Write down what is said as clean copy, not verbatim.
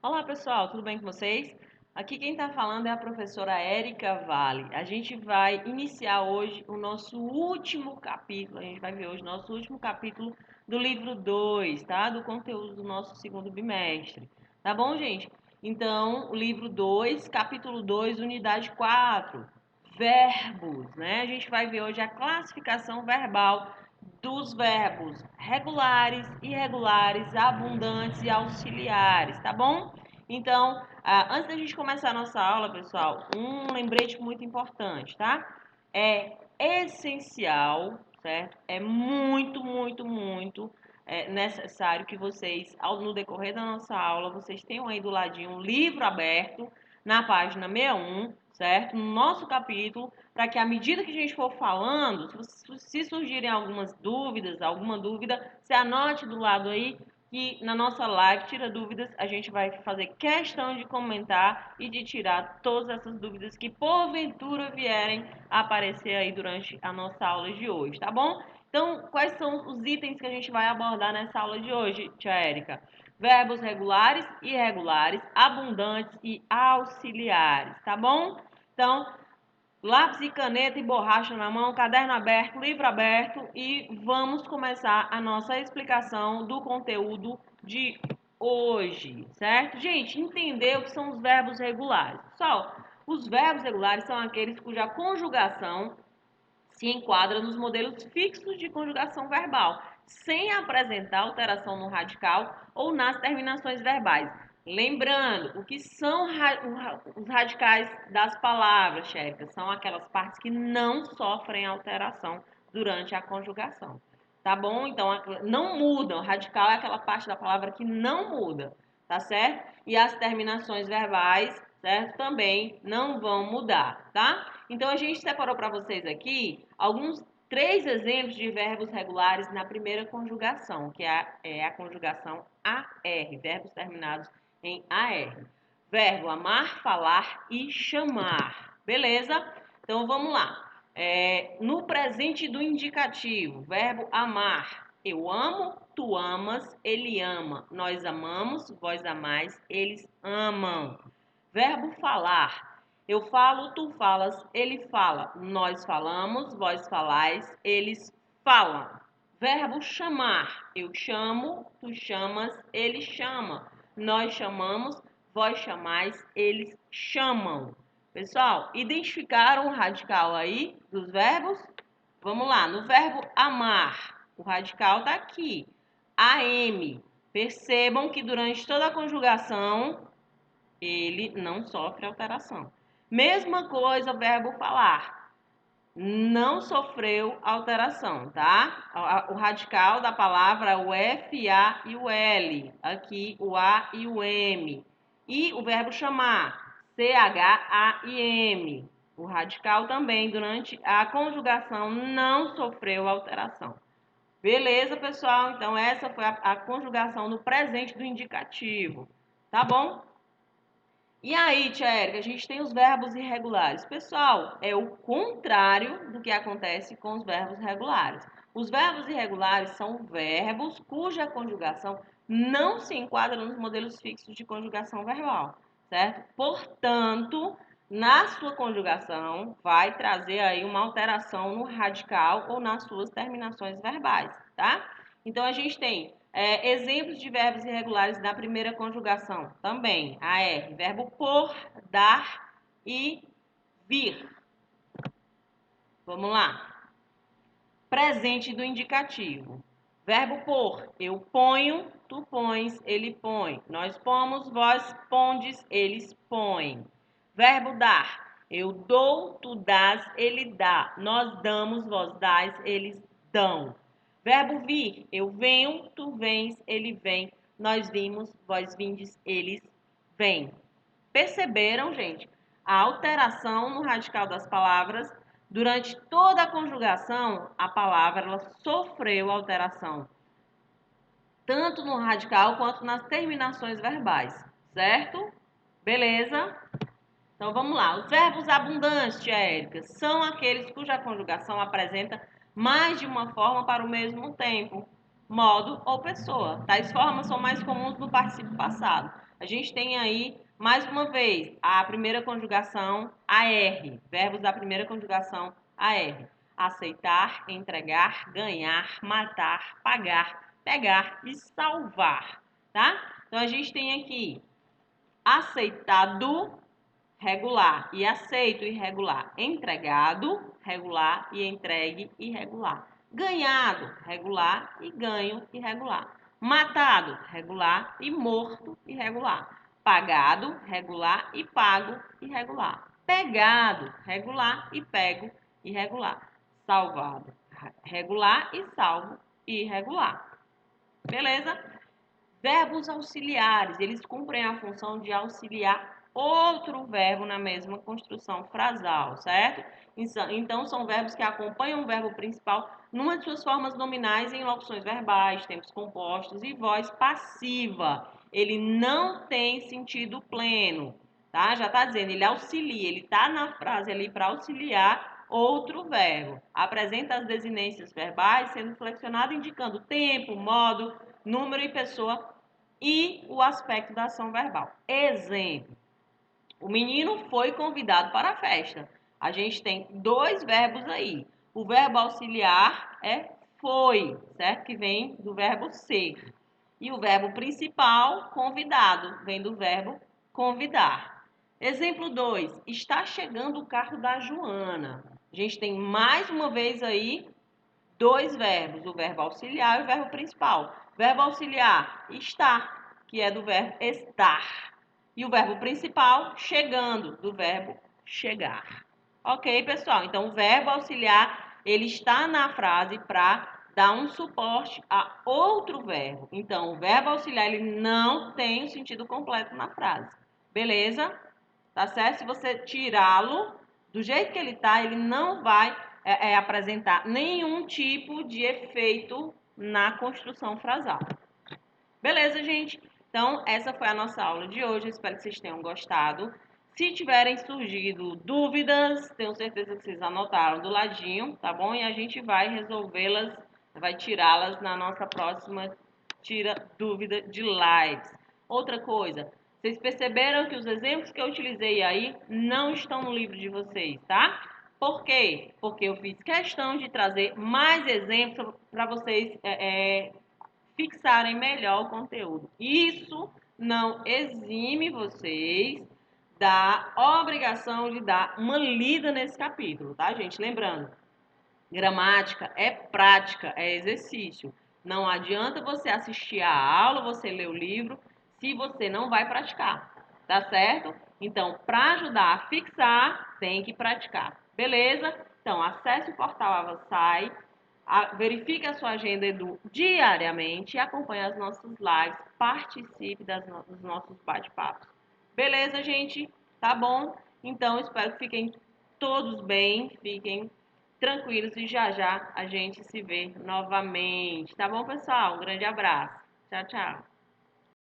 Olá pessoal, tudo bem com vocês? Aqui quem está falando é a professora Érica Vale. A gente vai iniciar hoje o nosso último capítulo, a gente vai ver hoje o nosso último capítulo do livro 2, tá? Do conteúdo do nosso segundo bimestre. Tá bom, gente? Então, o livro 2, capítulo 2, unidade 4, verbos, né? A gente vai ver hoje a classificação verbal dos verbos regulares, irregulares, abundantes e auxiliares, tá bom? Então, antes da gente começar a nossa aula, pessoal, um lembrete muito importante, tá? É essencial, certo? É muito necessário que vocês, no decorrer da nossa aula, vocês tenham aí do ladinho um livro aberto na página 61, certo? No nosso capítulo, para que à medida que a gente for falando, se surgirem alguma dúvida, você anote do lado aí que na nossa live Tira Dúvidas a gente vai fazer questão de comentar e de tirar todas essas dúvidas que porventura vierem a aparecer aí durante a nossa aula de hoje, tá bom? Então, quais são os itens que a gente vai abordar nessa aula de hoje, tia Érica? Verbos regulares, irregulares, abundantes e auxiliares, tá bom? Então, lápis e caneta e borracha na mão, caderno aberto, livro aberto e vamos começar a nossa explicação do conteúdo de hoje, certo? Gente, entender o que são os verbos regulares. Pessoal, os verbos regulares são aqueles cuja conjugação se enquadra nos modelos fixos de conjugação verbal, sem apresentar alteração no radical ou nas terminações verbais. Lembrando, o que são os radicais das palavras, Xérica? São aquelas partes que não sofrem alteração durante a conjugação. Tá bom? Então, não mudam. Radical é aquela parte da palavra que não muda, tá certo? E as terminações verbais, certo? Também não vão mudar, tá? Então, a gente separou para vocês aqui três exemplos de verbos regulares na primeira conjugação, que é a conjugação AR, verbos terminados em AR. Verbo amar, falar e chamar. Beleza? Então, vamos lá. No presente do indicativo, verbo amar. Eu amo, tu amas, ele ama. Nós amamos, vós amais, eles amam. Verbo falar. Eu falo, tu falas, ele fala. Nós falamos, vós falais, eles falam. Verbo chamar. Eu chamo, tu chamas, ele chama. Nós chamamos, vós chamais, eles chamam. Pessoal, identificaram o radical aí dos verbos? Vamos lá, no verbo amar, o radical está aqui. AM. Percebam que durante toda a conjugação, ele não sofre alteração. Mesma coisa o verbo falar. Não sofreu alteração, tá? O radical da palavra é o F, A e o L. Aqui o A e o M. E o verbo chamar. CHAIM. O radical também, durante a conjugação, não sofreu alteração. Beleza, pessoal? Então, essa foi a conjugação no presente do indicativo. Tá bom? E aí, tia Érica, a gente tem os verbos irregulares. Pessoal, é o contrário do que acontece com os verbos regulares. Os verbos irregulares são verbos cuja conjugação não se enquadra nos modelos fixos de conjugação verbal, certo? Portanto, na sua conjugação, vai trazer aí uma alteração no radical ou nas suas terminações verbais, tá? Então, a gente tem exemplos de verbos irregulares da primeira conjugação também. AR, verbo por, dar e vir. Vamos lá. Presente do indicativo. Verbo por, eu ponho, tu pões, ele põe. Nós pomos, vós pondes, eles põem. Verbo dar, eu dou, tu dás, ele dá. Nós damos, vós dás, eles dão. Verbo vir, eu venho, tu vens, ele vem. Nós vimos, vós vindes, eles vêm. Perceberam, gente, a alteração no radical das palavras? Durante toda a conjugação, a palavra ela sofreu alteração, tanto no radical quanto nas terminações verbais, certo? Beleza? Então vamos lá. Os verbos abundantes, tia Érica, são aqueles cuja conjugação apresenta mais de uma forma para o mesmo tempo, modo ou pessoa. Tais formas são mais comuns no particípio passado. A gente tem aí, mais uma vez, a primeira conjugação AR, verbos da primeira conjugação AR. Aceitar, entregar, ganhar, matar, pagar, pegar e salvar, tá? Então, a gente tem aqui aceitado, regular e aceito, irregular. Entregado, regular e entregue, irregular. Ganhado, regular e ganho, irregular. Matado, regular e morto, irregular. Pagado, regular e pago, irregular. Pegado, regular e pego, irregular. Salvado, regular e salvo, irregular. Beleza? Verbos auxiliares, eles cumprem a função de auxiliar outro verbo na mesma construção frasal, certo? Então, são verbos que acompanham o verbo principal numa de suas formas nominais em locuções verbais, tempos compostos e voz passiva. Ele não tem sentido pleno, tá? Já está dizendo, ele auxilia, ele está na frase ali para auxiliar outro verbo. Apresenta as desinências verbais, sendo flexionado, indicando tempo, modo, número e pessoa e o aspecto da ação verbal. Exemplo: o menino foi convidado para a festa. A gente tem dois verbos aí. O verbo auxiliar é foi, certo? Que vem do verbo ser. E o verbo principal, convidado, vem do verbo convidar. Exemplo 2. Está chegando o carro da Joana. A gente tem mais uma vez aí dois verbos, o verbo auxiliar e o verbo principal. Verbo auxiliar, está, que é do verbo estar. E o verbo principal, chegando, do verbo chegar. Ok, pessoal? Então, o verbo auxiliar, ele está na frase para dar um suporte a outro verbo. Então, o verbo auxiliar, ele não tem o sentido completo na frase. Beleza? Tá certo? Se você tirá-lo do jeito que ele está, ele não vai apresentar nenhum tipo de efeito na construção frasal. Beleza, gente? Então, essa foi a nossa aula de hoje. Eu espero que vocês tenham gostado. Se tiverem surgido dúvidas, tenho certeza que vocês anotaram do ladinho, tá bom? E a gente vai resolvê-las, vai tirá-las na nossa próxima Tira Dúvida de lives. Outra coisa, vocês perceberam que os exemplos que eu utilizei aí não estão no livro de vocês, tá? Por quê? Porque eu fiz questão de trazer mais exemplos para vocês fixarem melhor o conteúdo. Isso não exime vocês da obrigação de dar uma lida nesse capítulo, tá, gente? Lembrando, gramática é prática, é exercício. Não adianta você assistir a aula, você ler o livro, se você não vai praticar, tá certo? Então, para ajudar a fixar, tem que praticar, beleza? Então, acesse o portal Avansai, verifique a sua agenda Edu diariamente e acompanhe as nossas lives, participe dos nossos bate-papos. Beleza, gente? Tá bom? Então, espero que fiquem todos bem, fiquem tranquilos e já já a gente se vê novamente. Tá bom, pessoal? Um grande abraço. Tchau, tchau.